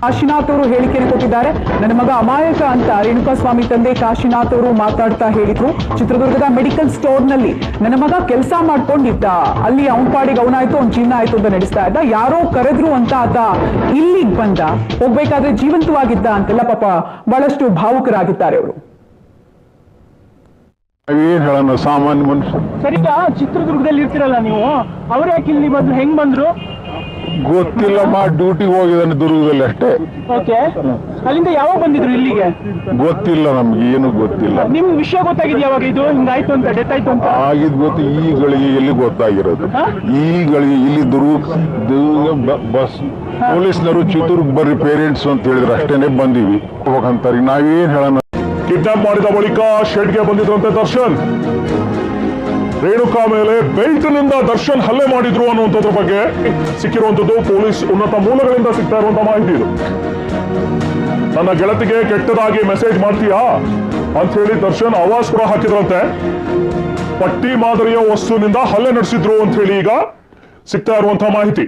ಕಾಶಿನಾಥ್ ಅವರು ಹೇಳಿಕೆಯನ್ನು ಕೊಟ್ಟಿದ್ದಾರೆ. ನನ್ನ ಮಗ ಅಮಾಯಕ ಅಂತ ರೇಣುಕಾಸ್ವಾಮಿ ತಂದೆ ಕಾಶಿನಾಥ್ ಅವರು ಮಾತಾಡ್ತಾ ಹೇಳಿದ್ರು. ಚಿತ್ರದುರ್ಗದ ಮೆಡಿಕಲ್ ಸ್ಟೋರ್ ನಲ್ಲಿ ನನ್ನ ಮಗ ಕೆಲಸ ಮಾಡ್ಕೊಂಡಿದ್ದ, ಅಲ್ಲಿ ಅವನ ಪಾಡಿಗೆ ಅವನಾಯ್ತು, ಅವ್ನ ಜೀವನ ಆಯ್ತು ಅಂತ ನಡೆಸ್ತಾ ಇದ್ದ. ಯಾರೋ ಕರೆದ್ರು ಅಂತ ಆತ ಇಲ್ಲಿಗೆ ಬಂದ, ಹೋಗ್ಬೇಕಾದ್ರೆ ಜೀವಂತವಾಗಿದ್ದ ಅಂತೆಲ್ಲ ಪಾಪ ಬಹಳಷ್ಟು ಭಾವುಕರಾಗಿದ್ದಾರೆ ಅವರು. ಏನ್ ಹೇಳೋಣ, ಸಾಮಾನ್ಯ ಮನುಷ್ಯ. ಸರಿಗ ಚಿತ್ರದುರ್ಗದಲ್ಲಿ ಇರ್ತಿರಲ್ಲ ನೀವು, ಅವ್ರು ಯಾಕೆ ಇಲ್ಲಿ ಬಂದ್ರು, ಹೆಂಗ್ ಬಂದ್ರು ಗೊತ್ತಿಲ್ಲಮ್ಮ, ಡ್ಯೂಟಿಗೆ ಹೋಗಿದ್ದಾನೆ ದುರ್ಗದಲ್ಲಿ ಅಷ್ಟೇ. ಓಕೆ, ಅಲ್ಲಿಂದ ಯಾವಾಗ ಬಂದಿದ್ರು ಇಲ್ಲಿಗೆ ಗೊತ್ತಿಲ್ಲ, ನಮ್ಗೆ ಏನು ಗೊತ್ತಿಲ್ಲ. ನಿಮ್ ವಿಷಯ ಗೊತ್ತಾಗಿದ್ ಯಾವಾಗ ಇದು ಹಿಂಗಾಯ್ತು ಅಂತ, ಡೆತ್ ಆಯ್ತು ಅಂತ ಆಗಿದ್ ಗೊತ್ತು ಈ ಗಳಿಗೆ ಎಲ್ಲಿ ಗೊತ್ತಾಗಿರೋದು. ಈ ಗಳಿಗೆ ಇಲ್ಲಿ ದುರ್ಗ ಬಸ್ ಪೊಲೀಸ್ನವರು ಚಿತ್ರದುರ್ಗ ಬರ್ರಿ ಪೇರೆಂಟ್ಸ್ ಅಂತ ಹೇಳಿದ್ರೆ ಅಷ್ಟೇನೆ ಬಂದಿವಿ ಹೋಗಂತಾರೆ. ನಾವೇನ್ ಹೇಳೋಣ. ಕಿಡ್ನಾಪ್ ಮಾಡಿದ ಬಳಿಕ ಶೆಡ್ಗೆ ಬಂದಿದ್ರಂತೆ ದರ್ಶನ್. ರೇಣುಕಾ ಮೇಲೆ ಬೆಲ್ಟ್ನಿಂದ ದರ್ಶನ್ ಹಲ್ಲೆ ಮಾಡಿದ್ರು ಅನ್ನುವಂಥದ್ರ ಬಗ್ಗೆ ಸಿಕ್ಕಿರುವಂತದ್ದು ಪೊಲೀಸ್ ಉನ್ನತ ಮೂಲಗಳಿಂದ ಸಿಗ್ತಾ ಇರುವಂತ ಮಾಹಿತಿ ಇದು. ನನ್ನ ಗೆಳತಿಗೆ ಕೆಟ್ಟದಾಗಿ ಮೆಸೇಜ್ ಮಾಡ್ತೀಯಾ ಅಂತ ಹೇಳಿ ದರ್ಶನ್ ಆವಾಜ್ ಕೂಡ ಹಾಕಿದ್ರಂತೆ. ಪಟ್ಟಿ ಮಾದರಿಯ ವಸ್ತುವಿನಿಂದ ಹಲ್ಲೆ ನಡೆಸಿದ್ರು ಅಂತ ಹೇಳಿ ಈಗ ಸಿಗ್ತಾ ಇರುವಂತಹ ಮಾಹಿತಿ.